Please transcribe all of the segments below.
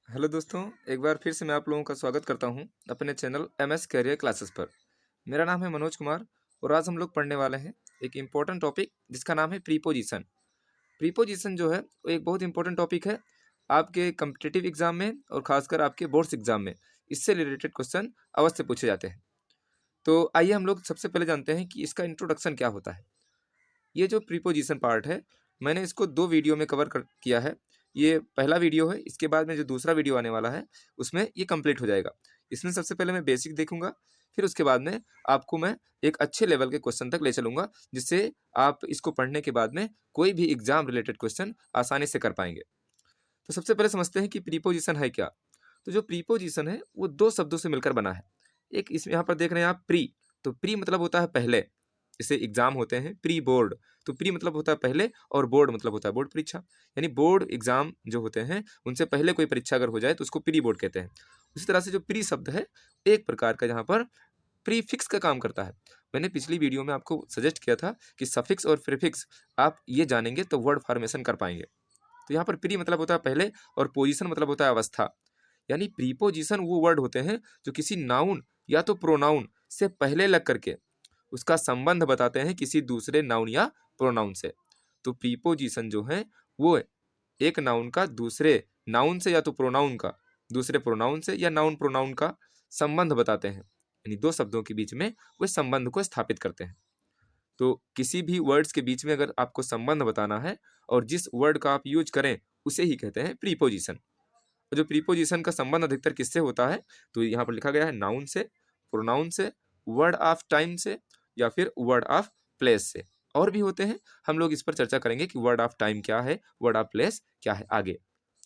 Hello दोस्तों, एक बार फिर से मैं आप लोगों का स्वागत करता हूं अपने चैनल एमएस करियर क्लासेस पर। मेरा नाम है मनोज कुमार और आज हम लोग पढ़ने वाले हैं एक इम्पोर्टेंट टॉपिक जिसका नाम है प्रीपोजिशन। प्रीपोजिशन जो है वो एक बहुत इंपॉर्टेंट टॉपिक है आपके कम्पिटिटिव एग्जाम में और खासकर आपके बोर्ड्स एग्जाम में इससे रिलेटेड क्वेश्चन अवश्य पूछे जाते हैं। तो आइए हम लोग सबसे पहले जानते हैं कि इसका इंट्रोडक्शन क्या होता है। ये जो प्रीपोजिशन पार्ट है, मैंने इसको 2 वीडियो में कवर कर किया है। ये पहला वीडियो है, इसके बाद में जो दूसरा वीडियो आने वाला है, उसमें ये कंप्लीट हो जाएगा। इसमें सबसे पहले मैं बेसिक देखूँगा, फिर उसके बाद में आपको मैं एक अच्छे लेवल के क्वेश्चन तक ले चलूँगा, जिससे आप इसको पढ़ने के बाद में कोई भी एग्ज़ाम रिलेटेड क्वेश्चन आसानी से कर पाएँगे। तो सबसे पहले समझते हैं कि प्रीपोजिशन है क्या? तो जो प्रीपोजिशन है, वो 2 शब्दों से मिलकर बना है। एक इसमें यहाँ पर देख रहे हैं आप प्री, तो प्री मतलब होता है पहले। जैसे एग्जाम होते हैं प्री बोर्ड, तो प्री मतलब होता है पहले और बोर्ड मतलब होता है बोर्ड परीक्षा। यानी बोर्ड एग्जाम जो होते हैं उनसे पहले कोई परीक्षा अगर हो जाए तो उसको प्री बोर्ड कहते हैं। उसी तरह से जो प्री शब्द है एक प्रकार का यहाँ पर प्रीफिक्स का काम करता है। मैंने पिछली वीडियो में आपको सजेस्ट किया था कि सफिक्स और प्रीफिक्स आप ये जानेंगे तो वर्ड फॉर्मेशन कर पाएंगे। तो यहाँ पर प्री मतलब होता है पहले और पोजीशन मतलब होता है अवस्था। यानी प्रीपोजिशन वो वर्ड होते हैं जो किसी नाउन या तो प्रोनाउन से पहले लग करके उसका संबंध बताते हैं किसी दूसरे नाउन या प्रोनाउन से। तो प्रीपोजिशन जो है वो एक नाउन का दूसरे नाउन से या तो प्रोनाउन का दूसरे प्रोनाउन से या नाउन प्रोनाउन का संबंध बताते हैं। यानी दो शब्दों के बीच में वो संबंध को स्थापित करते हैं। तो किसी भी वर्ड्स के बीच में अगर आपको संबंध बताना है और जिस वर्ड का आप यूज करें उसे ही कहते हैं प्रीपोजिशन। और जो प्रीपोजिशन का संबंध अधिकतर किससे होता है, तो यहाँ पर लिखा गया है नाउन से, प्रोनाउन से, वर्ड ऑफ टाइम से या फिर वर्ड ऑफ प्लेस से। और भी होते हैं, हम लोग इस पर चर्चा करेंगे कि वर्ड ऑफ टाइम क्या है, वर्ड ऑफ प्लेस क्या है आगे।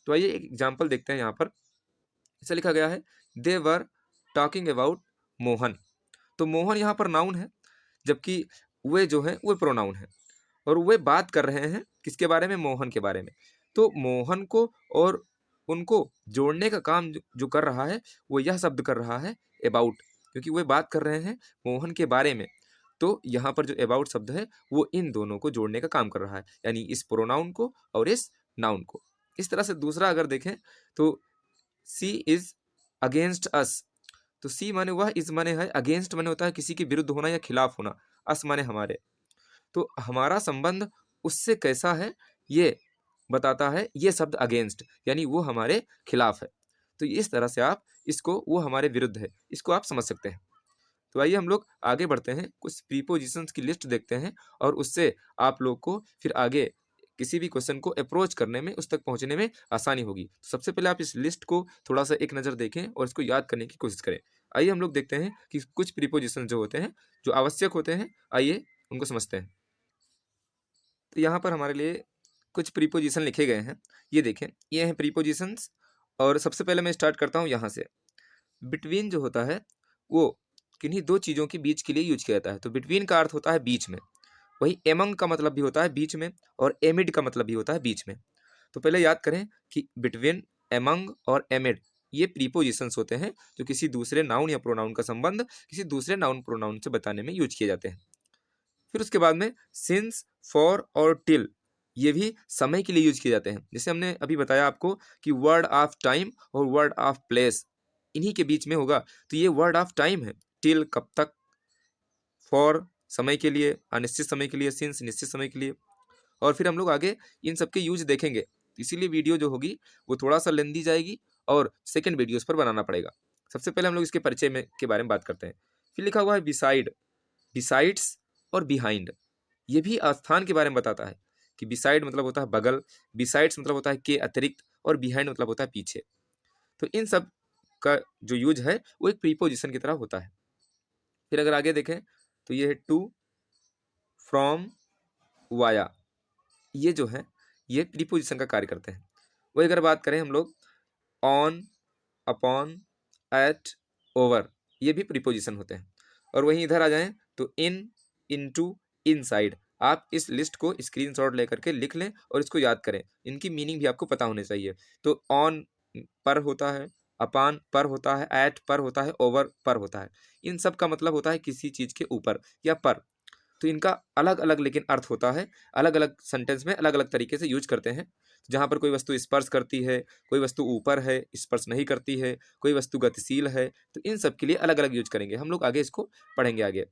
तो आइए एक एग्जाम्पल देखते हैं। यहाँ पर ऐसा लिखा गया है, दे वर टॉकिंग अबाउट मोहन। तो मोहन यहाँ पर नाउन है, जबकि वे जो है वो प्रोनाउन है और वे बात कर रहे हैं किसके बारे में, मोहन के बारे में। तो मोहन को और उनको जोड़ने का काम जो कर रहा है वो यह शब्द कर रहा है अबाउट, क्योंकि वे बात कर रहे हैं मोहन के बारे में। तो यहाँ पर जो अबाउट शब्द है वो इन दोनों को जोड़ने का काम कर रहा है, यानी इस प्रोनाउन को और इस नाउन को। इस तरह से दूसरा अगर देखें तो सी इज अगेंस्ट अस। तो सी माने वह, इज माने है, अगेंस्ट माने होता है किसी के विरुद्ध होना या खिलाफ होना, अस माने हमारे। तो हमारा संबंध उससे कैसा है ये बताता है ये शब्द अगेंस्ट, यानी वो हमारे खिलाफ है। तो इस तरह से आप इसको, वो हमारे विरुद्ध है, इसको आप समझ सकते हैं। तो आइए हम लोग आगे बढ़ते हैं, कुछ प्रीपोजिशंस की लिस्ट देखते हैं और उससे आप लोग को फिर आगे किसी भी क्वेश्चन को अप्रोच करने में, उस तक पहुंचने में आसानी होगी। तो सबसे पहले आप इस लिस्ट को थोड़ा सा एक नज़र देखें और इसको याद करने की कोशिश करें। आइए हम लोग देखते हैं कि कुछ प्रीपोजिशन जो होते हैं, जो आवश्यक होते हैं, आइए उनको समझते हैं। तो यहाँ पर हमारे लिए कुछ प्रीपोजिशन लिखे गए हैं, ये देखें, ये हैं प्रीपोजिशंस। और सबसे पहले मैं स्टार्ट करता हूँ यहाँ से। बिटवीन जो होता है वो किन्हीं दो चीज़ों के बीच के लिए यूज किया जाता है। तो बिटवीन का अर्थ होता है बीच में, वही एमंग का मतलब भी होता है बीच में, और एमिड का मतलब भी होता है बीच में। तो पहले याद करें कि बिटवीन, एमंग और एमिड ये प्रीपोजिशंस होते हैं जो किसी दूसरे नाउन या प्रोनाउन का संबंध किसी दूसरे नाउन प्रोनाउन से बताने में यूज किए जाते हैं। फिर उसके बाद में सिंस, फॉर और टिल ये भी समय के लिए यूज किए जाते हैं। जैसे हमने अभी बताया आपको कि वर्ड ऑफ टाइम और वर्ड ऑफ प्लेस इन्हीं के बीच में होगा, तो ये वर्ड ऑफ टाइम है। टिल कब तक, फॉर समय के लिए, अनिश्चित समय के लिए, सिंस निश्चित समय के लिए। और फिर हम लोग आगे इन सबके यूज देखेंगे, इसीलिए वीडियो जो होगी वो थोड़ा सा लेंदी जाएगी और सेकंड वीडियोस पर बनाना पड़ेगा। सबसे पहले हम लोग इसके परिचय में के बारे में बात करते हैं। फिर लिखा हुआ है बिसाइड, बिसाइड्स और बिहाइंड, ये भी स्थान के बारे में बताता है कि बिसाइड मतलब होता है बगल, बिसाइड्स मतलब होता है के अतिरिक्त, और बिहाइंड मतलब होता है पीछे। तो इन सब का जो यूज है वो एक प्रीपोजिशन की तरह होता है। फिर अगर आगे देखें तो ये है टू, फ्रॉम, वाया, ये जो है ये प्रीपोजिशन का कार्य करते हैं। वही अगर बात करें हम लोग ऑन, अपॉन, एट, ओवर, ये भी प्रीपोजिशन होते हैं। और वहीं इधर आ जाएं तो इन, इनटू, इनसाइड, आप इस लिस्ट को स्क्रीनशॉट लेकर के लिख लें और इसको याद करें, इनकी मीनिंग भी आपको पता होने चाहिए। तो ऑन पर होता है, अपॉन पर होता है, एट पर होता है, ओवर पर होता है। इन सब का मतलब होता है किसी चीज के ऊपर या पर। तो इनका अलग अलग लेकिन अर्थ होता है, अलग अलग सेंटेंस में अलग अलग तरीके से यूज करते हैं। जहाँ पर कोई वस्तु स्पर्श करती है, कोई वस्तु ऊपर है स्पर्श नहीं करती है, कोई वस्तु गतिशील है, तो इन सब के लिए अलग अलग यूज करेंगे। हम लोग आगे इसको पढ़ेंगे आगे।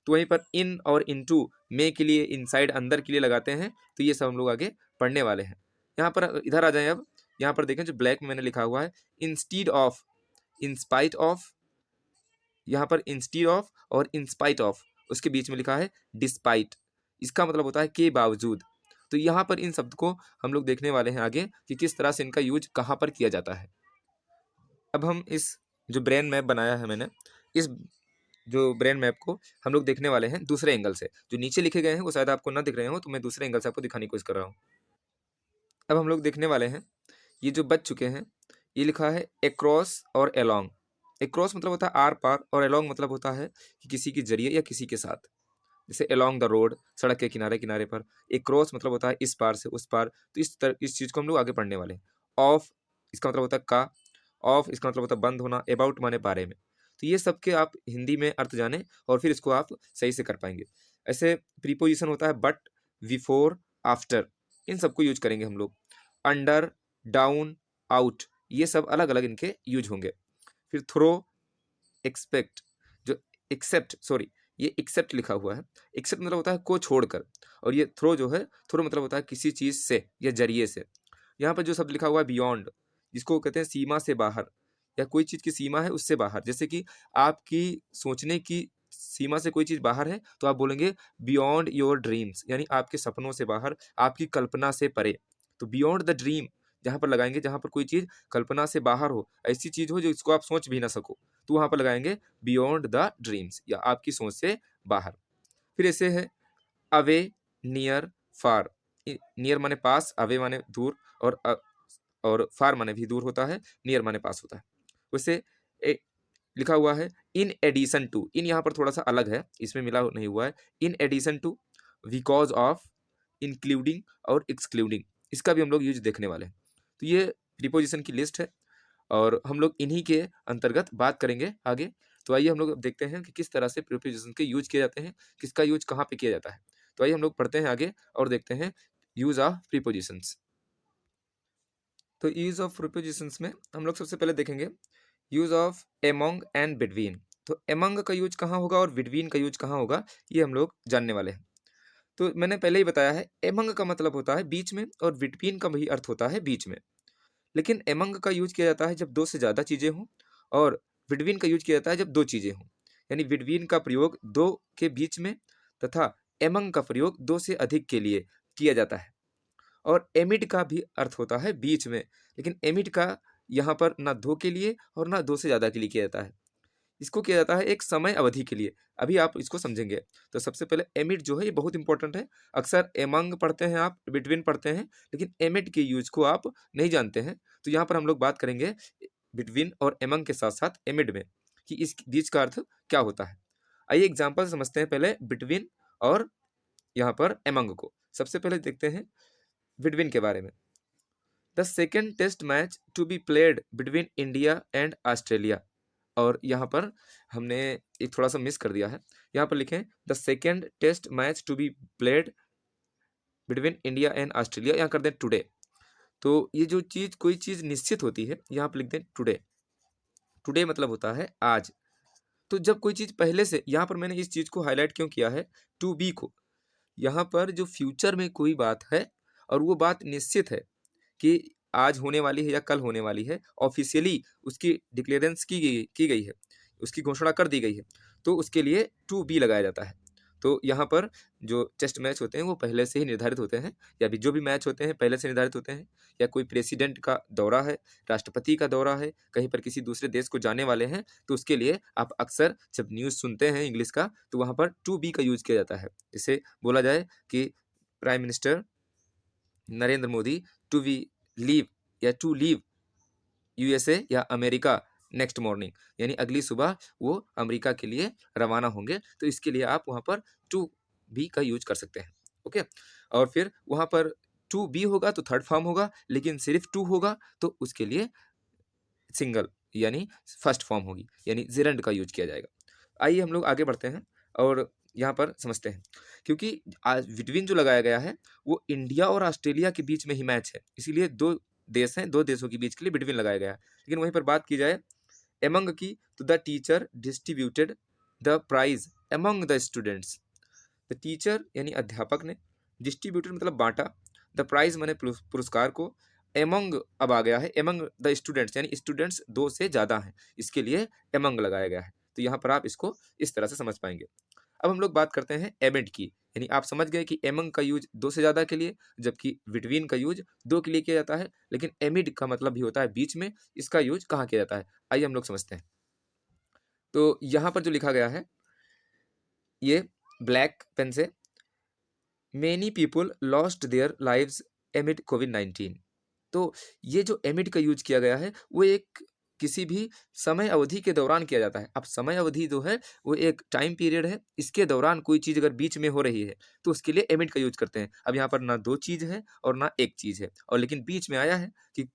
तो वहीं पर इन और इनटू में के लिए, इनसाइड अंदर के लिए लगाते हैं। तो ये सब हम लोग आगे पढ़ने वाले हैं। यहाँ पर इधर आ जाएं अब। यहाँ पर देखें जो ब्लैक में मैंने लिखा हुआ है, इंस्टीड ऑफ, इंस्पाइट ऑफ, यहाँ पर इंस्टीड ऑफ और इंस्पाइट ऑफ, उसके बीच में लिखा है डिस्पाइट। इसका मतलब होता है के बावजूद। तो यहाँ पर इन शब्द को हम लोग देखने वाले हैं आगे कि किस तरह से इनका यूज कहाँ पर किया जाता है। अब हम इस जो ब्रेन मैप बनाया है मैंने, इस जो ब्रेन मैप को हम लोग देखने वाले हैं दूसरे एंगल से। जो नीचे लिखे गए हैं वो शायद आपको ना दिख रहे हो, तो मैं दूसरे एंगल से आपको दिखाने की कोशिश कर रहा हूँ। अब हम लोग देखने वाले हैं, ये जो बच चुके हैं, ये लिखा है एक्रॉस और एलोंग। एक्रॉस मतलब होता है आर पार, और एलोंग मतलब होता है कि किसी के जरिए या किसी के साथ। जैसे अलोंग द रोड, सड़क के किनारे किनारे पर। एक्रॉस मतलब होता है इस पार से उस पार। तो इस चीज़ को हम लोग आगे पढ़ने वाले हैं। ऑफ, इसका मतलब होता है का। ऑफ इसका मतलब होता है बंद होना। अबाउट माने बारे में। तो ये सब के आप हिंदी में अर्थ जाने और फिर इसको आप सही से कर पाएंगे। ऐसे प्रीपोजिशन होता है बट, बिफोर, आफ्टर, इन सबको यूज करेंगे हम लोग। अंडर, डाउन, आउट, ये सब अलग अलग इनके यूज होंगे। फिर थ्रो, एक्सपेक्ट, जो एक्सेप्ट, सॉरी ये एक्सेप्ट लिखा हुआ है। एक्सेप्ट मतलब होता है को छोड़कर, और ये थ्रो जो है, थ्रो मतलब होता है किसी चीज से या जरिए से। यहाँ पर जो शब्द लिखा हुआ है बियॉन्ड, जिसको कहते हैं सीमा से बाहर, या कोई चीज की सीमा है उससे बाहर। जैसे कि आपकी सोचने की सीमा से कोई चीज बाहर है तो आप बोलेंगे बियॉन्ड योर ड्रीम्स, यानी आपके सपनों से बाहर, आपकी कल्पना से परे। तो बियॉन्ड द ड्रीम जहाँ पर लगाएंगे, जहाँ पर कोई चीज कल्पना से बाहर हो, ऐसी चीज हो जो इसको आप सोच भी ना सको, तो वहां पर लगाएंगे बियॉन्ड द ड्रीम्स, या आपकी सोच से बाहर। फिर ऐसे है अवे, नियर, फार। नियर माने पास, अवे माने दूर, और फार माने भी दूर होता है, नियर माने पास होता है। वैसे लिखा हुआ है इन एडिशन टू। इन यहाँ पर थोड़ा सा अलग है, इसमें मिला नहीं हुआ है। In addition to, because of, including और एक्सक्लूडिंग, इसका भी हम लोग यूज देखने वाले हैं। तो ये प्रीपोजिशन की लिस्ट है और हम लोग इन्हीं के अंतर्गत बात करेंगे आगे। तो आइए हम लोग अब देखते हैं कि किस तरह से प्रीपोजिशन के यूज किए जाते हैं, किसका यूज कहाँ पे किया जाता है। तो आइए हम लोग पढ़ते हैं आगे और देखते हैं यूज ऑफ प्रीपोजिशंस। तो यूज ऑफ प्रीपोजिशंस में हम लोग सबसे पहले देखेंगे use of among and between. तो एमंग का यूज कहाँ होगा और बिटवीन का यूज कहाँ होगा, ये हम लोग जानने वाले हैं। तो मैंने पहले ही बताया है, एमंग का मतलब होता है बीच में, और बिटवीन का भी अर्थ होता है बीच में। लेकिन एमंग का यूज किया जाता है जब दो से ज़्यादा चीज़ें हों, और बिटवीन का यूज किया जाता है जब दो चीज़ें हों। यानी बिटवीन का प्रयोग दो के बीच में, तथा एमंग का प्रयोग दो से अधिक के लिए किया जाता है। और एमिड का भी अर्थ होता है बीच में, लेकिन एमिड का यहाँ पर ना दो के लिए और ना दो से ज़्यादा के लिए किया जाता है। इसको किया जाता है एक समय अवधि के लिए। अभी आप इसको समझेंगे। तो सबसे पहले एमिड जो है ये बहुत इंपॉर्टेंट है। अक्सर एमंग पढ़ते हैं आप, बिटवीन पढ़ते हैं, लेकिन एमिड के यूज को आप नहीं जानते हैं। तो यहाँ पर हम लोग बात करेंगे बिटवीन और एमंग के साथ साथ एमिड में, कि इस बीच का अर्थ क्या होता है। आइए एग्जाम्पल समझते हैं पहले बिटवीन और यहाँ पर एमंग को। सबसे पहले देखते हैं बिटवीन के बारे में। The second test match to be played between India and Australia. और यहाँ पर हमने एक थोड़ा सा मिस कर दिया है। यहाँ पर लिखें the second test match to be played between India and Australia, यहाँ कर दें टुडे। तो ये जो चीज़, कोई चीज़ निश्चित होती है, यहाँ पर लिख दें टुडे। टुडे मतलब होता है आज। तो जब कोई चीज़ पहले से, यहाँ पर मैंने इस चीज़ को हाईलाइट क्यों किया है, टू बी को, यहाँ पर जो फ्यूचर में कोई बात है और वो बात निश्चित है कि आज होने वाली है या कल होने वाली है, ऑफिशियली उसकी डिक्लेरेंस की गई है, उसकी घोषणा कर दी गई है, तो उसके लिए टू बी लगाया जाता है। तो यहाँ पर जो टेस्ट मैच होते हैं वो पहले से ही निर्धारित होते हैं, या भी जो भी मैच होते हैं पहले से निर्धारित होते हैं। या कोई प्रेसिडेंट का दौरा है, राष्ट्रपति का दौरा है, कहीं पर किसी दूसरे देश को जाने वाले हैं, तो उसके लिए आप अक्सर जब न्यूज़ सुनते हैं इंग्लिश का, तो वहाँ पर टू बी का यूज किया जाता है। जैसे बोला जाए कि prime minister Narendra Modi to be leave, या टू लीव यूएसए या अमेरिका नेक्स्ट मॉर्निंग, यानी अगली सुबह वो अमेरिका के लिए रवाना होंगे। तो इसके लिए आप वहाँ पर टू बी का यूज कर सकते हैं। ओके। और फिर वहाँ पर टू बी होगा तो थर्ड फॉर्म होगा, लेकिन सिर्फ टू होगा तो उसके लिए सिंगल यानी फर्स्ट फॉर्म होगी, यानी जेरंड का यूज किया जाएगा। आइए हम लोग आगे बढ़ते हैं और यहाँ पर समझते हैं, क्योंकि आज बिटवीन जो लगाया गया है वो इंडिया और ऑस्ट्रेलिया के बीच में ही मैच है, इसीलिए दो देश हैं, दो देशों के बीच के लिए बिटवीन लगाया गया है। लेकिन वहीं पर बात की जाए एमंग की, तो the teacher distributed the prize among the students. The teacher यानी अध्यापक ने, डिस्ट्रीब्यूटेड मतलब बांटा, द प्राइज माने पुरस्कार को, एमंग अब आ गया है, एमंग द स्टूडेंट्स यानी स्टूडेंट्स दो से ज़्यादा हैं, इसके लिए एमंग लगाया गया है। तो यहाँ पर आप इसको इस तरह से समझ पाएंगे। अब हम लोग बात करते हैं एमिड की, यानी आप समझ गए कि एमंग का यूज दो से ज़्यादा के लिए, जबकि बिटवीन का यूज दो के लिए किया जाता है, लेकिन एमिड का मतलब भी होता है बीच में, इसका यूज कहाँ किया जाता है, आइए हम लोग समझते हैं। तो यहाँ पर जो लिखा गया है ये ब्लैक पेन से, many people lost their lives amid कोविड-19। तो ये जो एमिड का यूज किया गया है वो एक किसी भी समय अवधि के दौरान किया जाता है। अब समय अवधि जो है वो एक टाइम पीरियड है, इसके दौरान कोई चीज़ अगर बीच में हो रही है तो उसके लिए एमिड का यूज करते हैं। अब यहाँ पर ना दो चीज़ है और ना एक चीज़ है, और लेकिन बीच में आया है कि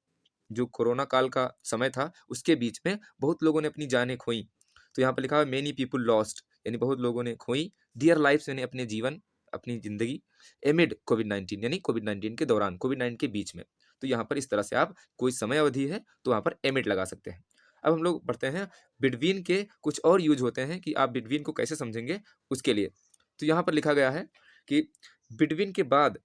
जो कोरोना काल का समय था उसके बीच में बहुत लोगों ने अपनी जानें खोई। तो यहाँ पर लिखा है मेनी पीपुल लॉस्ट, यानी बहुत लोगों ने खोई, डियर लाइफ्स यानी अपने जीवन, अपनी जिंदगी, एमिड कोविड-19 यानी कोविड-19 के दौरान, कोविड-19 के बीच में। तो यहाँ पर इस तरह से आप कोई समय अवधि है तो वहाँ पर एमिड लगा सकते हैं। अब हम लोग बढ़ते हैं, बिटवीन के कुछ और यूज होते हैं कि आप बिटवीन को कैसे समझेंगे उसके लिए। तो यहाँ पर लिखा गया है कि बिटवीन के बाद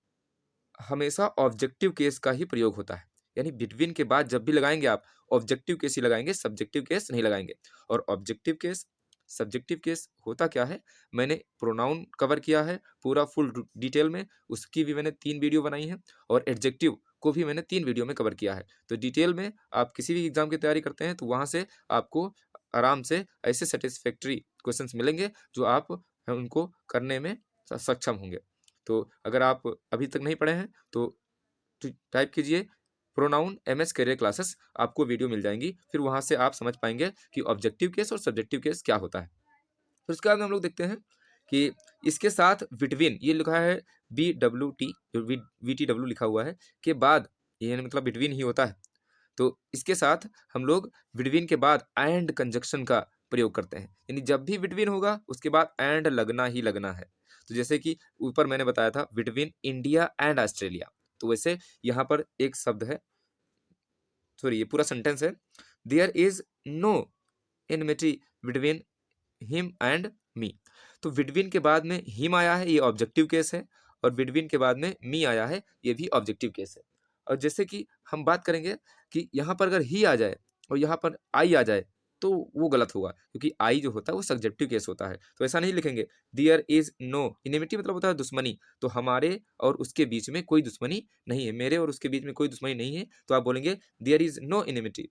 हमेशा ऑब्जेक्टिव केस का ही प्रयोग होता है, यानी बिटवीन के बाद जब भी लगाएंगे आप ऑब्जेक्टिव केस ही लगाएंगे, सब्जेक्टिव केस नहीं लगाएंगे। और ऑब्जेक्टिव केस, सब्जेक्टिव केस होता क्या है, मैंने प्रोनाउन कवर किया है पूरा फुल डिटेल में, उसकी भी मैंने 3 वीडियो बनाई है, और एडजेक्टिव को भी मैंने 3 वीडियो में कवर किया है। तो डिटेल में आप किसी भी एग्जाम की तैयारी करते हैं तो वहाँ से आपको आराम से ऐसे सेटिस्फैक्ट्री क्वेश्चंस मिलेंगे जो आप उनको करने में सक्षम होंगे। तो अगर आप अभी तक नहीं पढ़े हैं तो टाइप कीजिए प्रोनाउन एमएस करियर क्लासेस, आपको वीडियो मिल जाएंगी, फिर वहां से आप समझ पाएंगे कि ऑब्जेक्टिव केस और सब्जेक्टिव केस क्या होता है। फिर उसके बाद हम लोग देखते हैं कि इसके साथ बिटवीन ये लिखा है BWT, जो VTW लिखा हुआ है के बाद, ये मतलब बिटवीन ही होता है। तो इसके साथ हम लोग बिटवीन के बाद एंड कंजक्शन का प्रयोग करते हैं, यानी जब भी बिटवीन होगा उसके बाद एंड लगना ही लगना है। तो जैसे कि ऊपर मैंने बताया था बिटवीन इंडिया एंड ऑस्ट्रेलिया, तो वैसे यहाँ पर एक शब्द है, सॉरी ये पूरा सेंटेंस है, there is no enmity between him and me. तो बिटवीन के बाद में हिम आया है, ये ऑब्जेक्टिव केस है, और बिटवीन के बाद में मी आया है, ये भी ऑब्जेक्टिव केस है। और जैसे कि हम बात करेंगे कि यहाँ पर अगर ही आ जाए और यहाँ पर आई आ जाए तो वो गलत होगा, क्योंकि आई जो होता है वो सब्जेक्टिव केस होता है, तो ऐसा नहीं लिखेंगे। देयर इज नो इनिमिटी मतलब होता है दुश्मनी, तो हमारे और उसके बीच में कोई दुश्मनी नहीं है, मेरे और उसके बीच में कोई दुश्मनी नहीं है, तो आप बोलेंगे there is no enmity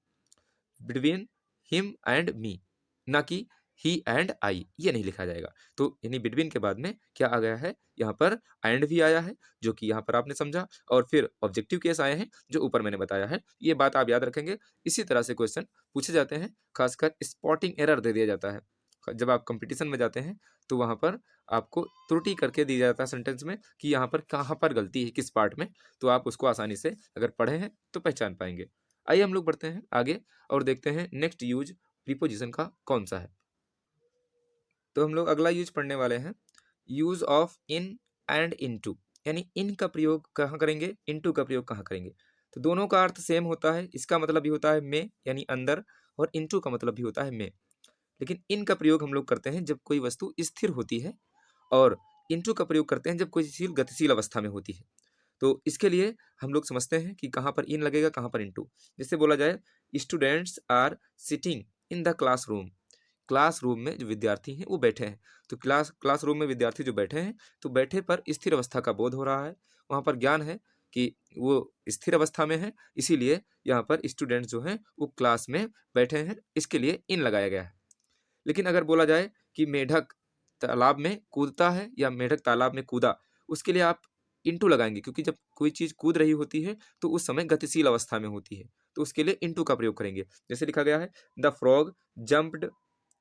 between him and me, ना कि ही एंड आई, ये नहीं लिखा जाएगा। तो यानी बिटवीन के बाद में क्या आ गया है, यहाँ पर एंड भी आया है जो कि यहाँ पर आपने समझा, और फिर ऑब्जेक्टिव केस आए हैं जो ऊपर मैंने बताया है, ये बात आप याद रखेंगे। इसी तरह से क्वेश्चन पूछे जाते हैं, खासकर स्पॉटिंग एरर दे दिया जाता है जब आप कंपटीशन में जाते हैं, तो वहाँ पर आपको त्रुटि करके दिया जाता है सेंटेंस में कि यहाँ पर कहाँ पर गलती है, किस पार्ट में, तो आप उसको आसानी से अगर पढ़े हैं तो पहचान पाएंगे। आइए हम लोग बढ़ते हैं आगे और देखते हैं नेक्स्ट यूज प्रीपोजिशन का कौन सा है। तो हम लोग अगला यूज पढ़ने वाले हैं, use of in and into, यानी इन का प्रयोग कहाँ करेंगे, इनटू का प्रयोग कहाँ करेंगे। तो दोनों का अर्थ सेम होता है, इसका मतलब भी होता है में यानी अंदर, और इनटू का मतलब भी होता है में। लेकिन इन का प्रयोग हम लोग करते हैं जब कोई वस्तु स्थिर होती है, और इनटू का प्रयोग करते हैं जब कोई चीज गतिशील अवस्था में होती है। तो इसके लिए हम लोग समझते हैं कि कहाँ पर इन लगेगा, कहाँ पर इनटू। जैसे बोला जाए students are sitting in the classroom, classroom में जो विद्यार्थी हैं वो बैठे हैं। तो क्लासरूम में विद्यार्थी जो बैठे हैं, तो बैठे पर स्थिर अवस्था का बोध हो रहा है, वहाँ पर ज्ञान है कि वो स्थिर अवस्था में है, इसीलिए यहाँ पर स्टूडेंट्स जो हैं वो क्लास में बैठे हैं, इसके लिए इन लगाया गया है। लेकिन अगर बोला जाए कि मेढक तालाब में कूदता है या मेढक तालाब में कूदा, उसके लिए आप इंटू लगाएंगे, क्योंकि जब कोई चीज कूद रही होती है तो उस समय गतिशील अवस्था में होती है, तो उसके लिए इंटू का प्रयोग करेंगे। जैसे लिखा गया है the frog jumped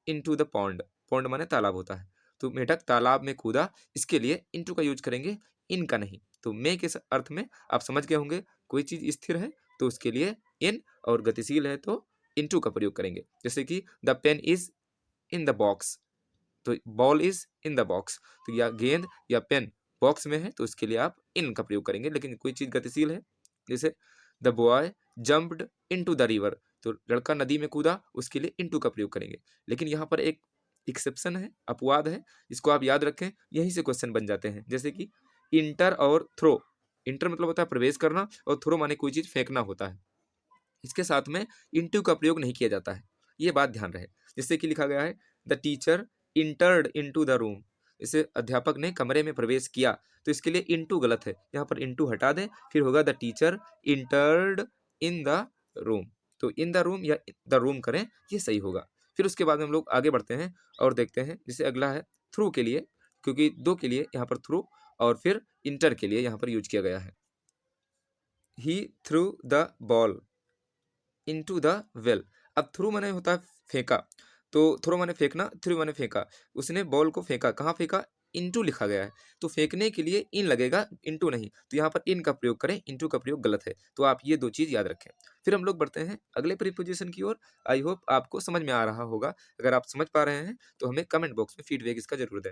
into the pond, pond माने तालाब होता है, तो मेढक तालाब में कूदा, इसके लिए इनटू का यूज करेंगे, इन का नहीं। तो मे के अर्थ में आप समझ गए होंगे, कोई चीज स्थिर है तो उसके लिए इन, और गतिशील है तो इनटू का प्रयोग करेंगे। जैसे कि the pen is in the box, तो ball is in the box, तो या गेंद या पेन बॉक्स में है तो उसके लिए आप इन का प्रयोग करेंगे। लेकिन कोई चीज गतिशील है, जैसे the boy jumped into the river, तो लड़का नदी में कूदा, उसके लिए इनटू का प्रयोग करेंगे। लेकिन यहाँ पर एक एक्सेप्शन है, अपवाद है, इसको आप याद रखें, यहीं से क्वेश्चन बन जाते हैं। जैसे कि इंटर और थ्रो, इंटर मतलब होता है प्रवेश करना और थ्रो माने कोई चीज फेंकना होता है, इसके साथ में इनटू का प्रयोग नहीं किया जाता है, ये बात ध्यान रहे। जैसे कि लिखा गया है the teacher entered into the room, इसे अध्यापक ने कमरे में प्रवेश किया, तो इसके लिए इनटू गलत है, यहाँ पर इनटू हटा दें, फिर होगा the teacher entered in the room, तो इन द रूम या द रूम करें, ये सही होगा। फिर उसके बाद में हम लोग आगे बढ़ते हैं और देखते हैं, जैसे अगला है थ्रू के लिए, क्योंकि दो के लिए यहाँ पर थ्रू और फिर इंटर के लिए यहाँ पर यूज किया गया है। He threw the ball into the well, अब थ्रू माने होता है फेंका, तो थ्रो माने फेंकना, थ्रू माने फेंका, उसने बॉल को फेंका, कहाँ फेंका, इनटू लिखा गया है, तो फेंकने के लिए इन लगेगा, इनटू नहीं, तो यहाँ पर इन का प्रयोग करें, इनटू का प्रयोग गलत है, तो आप ये दो चीज याद रखें। फिर हम लोग बढ़ते हैं अगले प्रीपोजिशन की ओर। आई होप आपको समझ में आ रहा होगा, अगर आप समझ पा रहे हैं तो हमें कमेंट बॉक्स में फीडबैक इसका जरूर दें।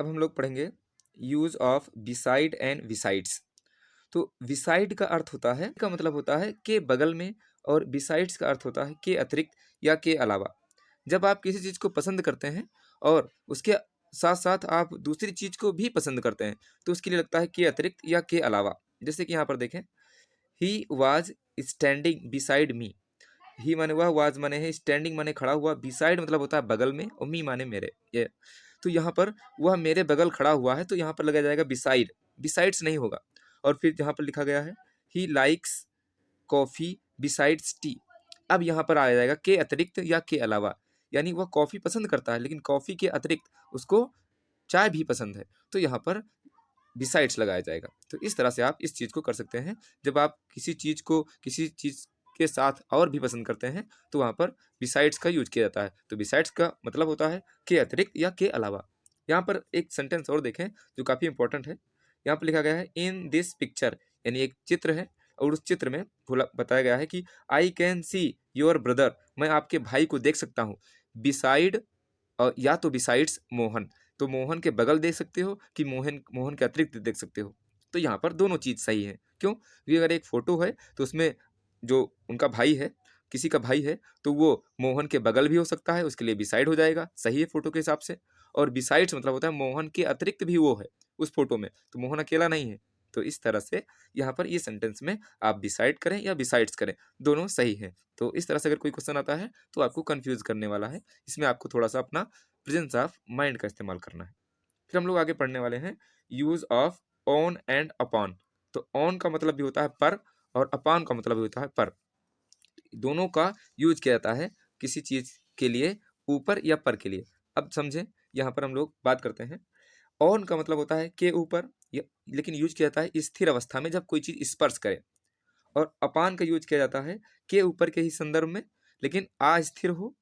अब हम लोग पढ़ेंगे यूज ऑफ बिसाइड एंड विसाइड्स। तो विसाइड का अर्थ होता है, का मतलब होता है के बगल में, और बिसाइड्स का अर्थ होता है के अतिरिक्त या के अलावा। जब आप किसी चीज को पसंद करते हैं और उसके साथ साथ आप दूसरी चीज को भी पसंद करते हैं, तो उसके लिए लगता है के अतिरिक्त या के अलावा। जैसे कि यहाँ पर देखें, he was standing beside me, he माने हुआ, वाज माने है, स्टैंडिंग माने खड़ा हुआ, बिसाइड मतलब होता है बगल में, और मी माने मेरे, ये तो यहाँ पर वह मेरे बगल खड़ा हुआ है, तो यहाँ पर लगाया जाएगा बिसाइड, बिसाइड्स नहीं होगा। और फिर यहाँ पर लिखा गया है he likes coffee besides T, अब यहाँ पर आ जाएगा के अतिरिक्त या के अलावा, यानी वह कॉफी पसंद करता है लेकिन कॉफी के अतिरिक्त उसको चाय भी पसंद है, तो यहाँ पर बिसाइड्स लगाया जाएगा। तो इस तरह से आप इस चीज को कर सकते हैं, जब आप किसी चीज के साथ और भी पसंद करते हैं तो वहां पर बिसाइड्स का यूज किया जाता है। तो बिसाइड्स का मतलब होता है के अतिरिक्त या के अलावा। यहाँ पर एक सेंटेंस और देखें जो काफी इंपॉर्टेंट है, यहाँ पर लिखा गया है इन दिस पिक्चर, यानी एक चित्र है और उस चित्र में बताया गया है कि I can see your brother, मैं आपके भाई को देख सकता हूँ, बिसाइड और या तो बिसाइड्स मोहन, तो मोहन के बगल देख सकते हो कि मोहन मोहन के अतिरिक्त देख सकते हो। तो यहाँ पर दोनों चीज सही है, क्यों, क्योंकि अगर एक फोटो है तो उसमें जो उनका भाई है, किसी का भाई है, तो वो मोहन के बगल भी हो सकता है, उसके लिए बिसाइड हो जाएगा, सही है फोटो के हिसाब से। और बिसाइड्स मतलब होता है मोहन के अतिरिक्त भी वो है उस फोटो में, तो मोहन अकेला नहीं है। तो इस तरह से यहाँ पर ये सेंटेंस में आप बिसाइड करें या बिसाइड्स करें, दोनों सही है। तो इस तरह से अगर कोई क्वेश्चन आता है तो आपको कंफ्यूज करने वाला है, इसमें आपको थोड़ा सा अपना प्रेजेंस ऑफ माइंड का इस्तेमाल करना है। फिर हम लोग आगे पढ़ने वाले हैं use of on and upon. तो ऑन का मतलब भी होता है पर, और अपॉन का मतलब भी होता है पर, दोनों का यूज किया जाता है किसी चीज के लिए, ऊपर या पर के लिए। अब समझे, यहाँ पर हम लोग बात करते हैं, ऑन का मतलब होता है के ऊपर, लेकिन यूज किया जाता है स्थिर अवस्था में जब कोई चीज स्पर्श करे, और अपान का यूज किया जाता है के ऊपर के ही संदर्भ में, लेकिन अस्थिर हो,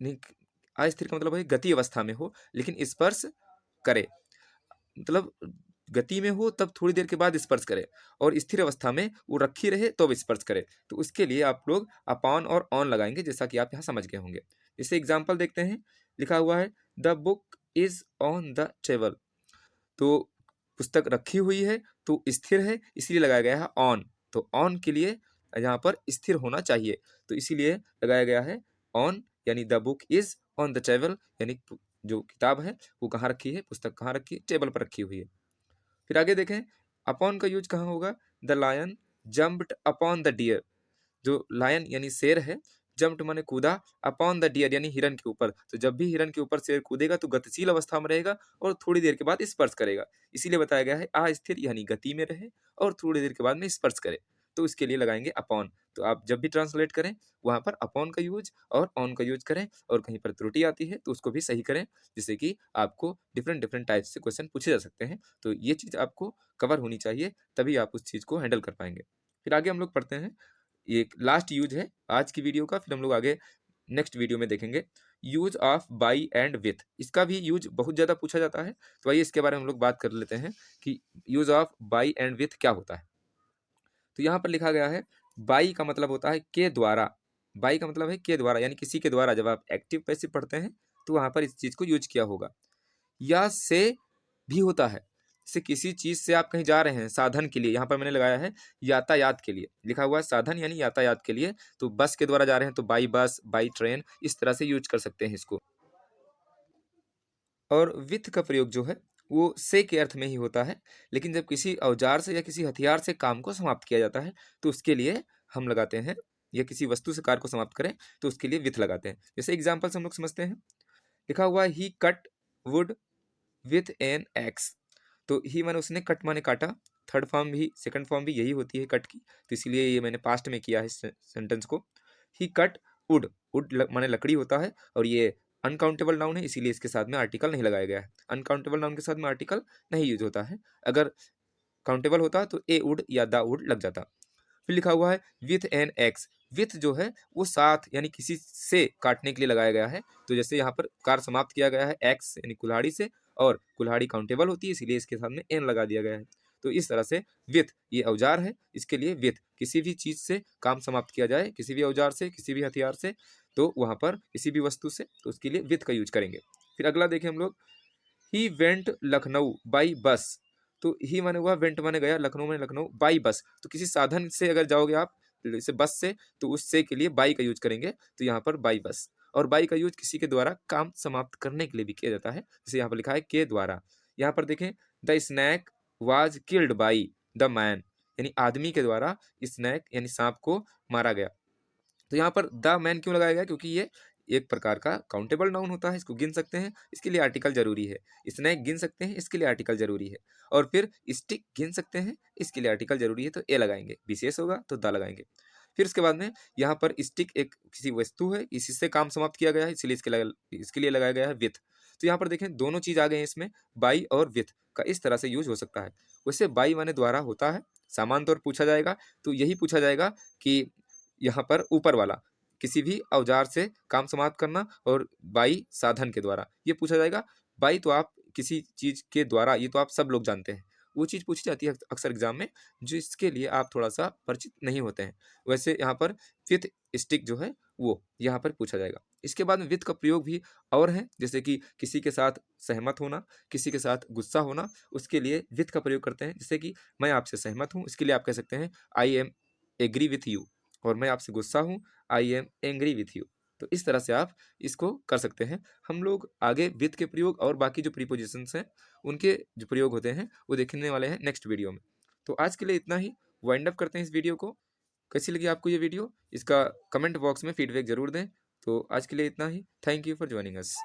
नहीं, अस्थिर का मतलब है गति अवस्था में हो लेकिन स्पर्श करे, मतलब गति में हो तब थोड़ी देर के बाद स्पर्श करे, और स्थिर अवस्था में वो रखी रहे तो स्पर्श करे, तो उसके लिए आप लोग अपॉन और ऑन लगाएंगे, जैसा कि आप यहाँ समझ गए होंगे। इसे एग्जाम्पल देखते हैं, लिखा हुआ है the book is on the table, तो पुस्तक रखी हुई है तो स्थिर है, इसलिए लगाया गया है ऑन, तो ऑन के लिए यहाँ पर स्थिर होना चाहिए, तो इसीलिए लगाया गया है ऑन, यानी the book is on the table, यानी जो किताब है वो कहाँ रखी है, पुस्तक कहाँ रखी है, टेबल पर रखी हुई है। फिर आगे देखें अपॉन का यूज कहाँ होगा, the lion jumped upon the deer, जो लायन यानी शेर है, जम्प्ड माने कूदा, अपॉन द डियर यानी हिरन के ऊपर, तो जब भी हिरन के ऊपर शेर कूदेगा तो गतिशील अवस्था में रहेगा और थोड़ी देर के बाद स्पर्श करेगा, इसीलिए बताया गया है अस्थिर यानी गति में रहे और थोड़ी देर के बाद में स्पर्श करे, तो इसके लिए लगाएंगे अपॉन। तो आप जब भी ट्रांसलेट करें वहां पर अपॉन का यूज और ऑन का यूज करें, और कहीं पर त्रुटि आती है तो उसको भी सही करें, जिससे कि आपको डिफरेंट डिफरेंट टाइप से क्वेश्चन पूछे जा सकते हैं, तो ये चीज आपको कवर होनी चाहिए, तभी आप उस चीज को हैंडल कर पाएंगे। फिर आगे हम लोग पढ़ते हैं, ये लास्ट यूज है आज की वीडियो का, फिर हम लोग आगे नेक्स्ट वीडियो में देखेंगे use of by and with, इसका भी यूज बहुत ज्यादा पूछा जाता है, तो आइए इसके बारे में हम लोग बात कर लेते हैं कि use of by and with क्या होता है। तो यहाँ पर लिखा गया है बाई का मतलब होता है के द्वारा, बाई का मतलब है के द्वारा, यानी किसी के द्वारा, जब आप एक्टिव पैसिव पढ़ते हैं तो वहाँ पर इस चीज़ को यूज किया होगा। या से भी होता है, जैसे किसी चीज़ से आप कहीं जा रहे हैं साधन के लिए, यहाँ पर मैंने लगाया है यातायात के लिए, लिखा हुआ है साधन यानी यातायात के लिए, तो बस के द्वारा जा रहे हैं तो बाई बस, बाई ट्रेन, इस तरह से यूज कर सकते हैं इसको। और वित्त का प्रयोग जो है वो से के अर्थ में ही होता है, लेकिन जब किसी औजार से या किसी हथियार से काम को समाप्त किया जाता है तो उसके लिए हम लगाते हैं, या किसी वस्तु से कार्य को समाप्त करें तो उसके लिए विथ लगाते हैं। जैसे एग्जाम्पल से हम लोग समझते हैं, लिखा हुआ है he cut wood with an axe. तो ही माने उसने, कट माने काटा, थर्ड फॉर्म भी सेकंड फॉर्म भी यही होती है कट की, तो इसीलिए ये मैंने पास्ट में किया है इस सेंटेंस को। ही कट वुड, वुड माने लकड़ी होता है, और ये अनकाउंटेबल नाउन है इसीलिए इसके साथ में आर्टिकल नहीं लगाया गया है। अनकाउंटेबल नाउन के साथ में आर्टिकल नहीं यूज होता है, अगर काउंटेबल होता तो ए वुड या द वुड लग जाता। फिर लिखा हुआ है विथ एन एक्स। विथ जो है वो साथ यानी किसी से काटने के लिए लगाया गया है, तो जैसे यहाँ पर कार समाप्त किया गया है एक्स यानी कुल्हाड़ी से, और कुल्हाड़ी काउंटेबल होती है इसीलिए इसके सामने एन लगा दिया गया है। तो इस तरह से विथ ये औजार है, इसके लिए विथ किसी भी चीज से काम समाप्त किया जाए, किसी भी औजार से, किसी भी हथियार से, तो वहां पर किसी भी वस्तु से, तो उसके लिए विथ का यूज करेंगे। फिर अगला देखें हम लोग, he went Lucknow by bus. तो ही माने हुआ, वेंट माने गया, लखनऊ माने लखनऊ, बाई बस तो किसी साधन से अगर जाओगे आप, जैसे बस से, तो उससे के लिए बाई का यूज करेंगे, तो यहाँ पर बाई बस। और बाई का यूज किसी के द्वारा काम समाप्त करने के लिए भी किया जाता है, जैसे यहाँ पर लिखा है के द्वारा। यहाँ पर देखें, the snake was killed by the man, यानी आदमी के द्वारा स्नैक यानी सांप को मारा गया। तो यहाँ पर द मैन क्यों लगाया गया, क्योंकि ये एक प्रकार का काउंटेबल नाउन होता है, इसको गिन सकते हैं, इसके लिए आर्टिकल जरूरी है। स्नैक गिन सकते हैं, इसके लिए आर्टिकल जरूरी है। और फिर स्टिक गिन सकते हैं, इसके लिए आर्टिकल जरूरी है, तो ए लगाएंगे, विशेष होगा तो द लगाएंगे। फिर उसके बाद में यहाँ पर स्टिक एक किसी वस्तु है, इसी से काम समाप्त किया गया है, इसलिए इसके लिए लगाया गया है विथ। तो यहाँ पर देखें दोनों चीज आ गए हैं इसमें, बाई और विथ का इस तरह से यूज हो सकता है। वैसे बाई माने द्वारा होता है, सामान्य तौर पूछा जाएगा तो यही पूछा जाएगा कि यहाँ पर ऊपर वाला किसी भी औजार से काम समाप्त करना, और बाई साधन के द्वारा ये पूछा जाएगा। बाई तो आप किसी चीज के द्वारा, ये तो आप सब लोग जानते हैं, वो चीज पूछी जाती है अक्सर एग्जाम में, जो इसके लिए आप थोड़ा सा परिचित नहीं होते हैं। वैसे यहाँ पर फिफ्थ स्टिक जो है वो यहाँ पर पूछा जाएगा। इसके बाद में विथ का प्रयोग भी और है, जैसे कि किसी के साथ सहमत होना, किसी के साथ गुस्सा होना, उसके लिए विथ का प्रयोग करते हैं। जैसे कि मैं आपसे सहमत हूँ, इसके लिए आप कह सकते हैं I am agree with you, और मैं आपसे गुस्सा हूँ, I am angry with you. तो इस तरह से आप इसको कर सकते हैं। हम लोग आगे विथ के प्रयोग और बाकी जो प्रीपोजिशंस हैं उनके जो प्रयोग होते हैं वो देखने वाले हैं नेक्स्ट वीडियो में। तो आज के लिए इतना ही, वाइंड अप करते हैं इस वीडियो को। कैसी लगी आपको ये वीडियो, इसका कमेंट बॉक्स में फीडबैक जरूर दें। तो आज के लिए इतना ही, thank you for joining us.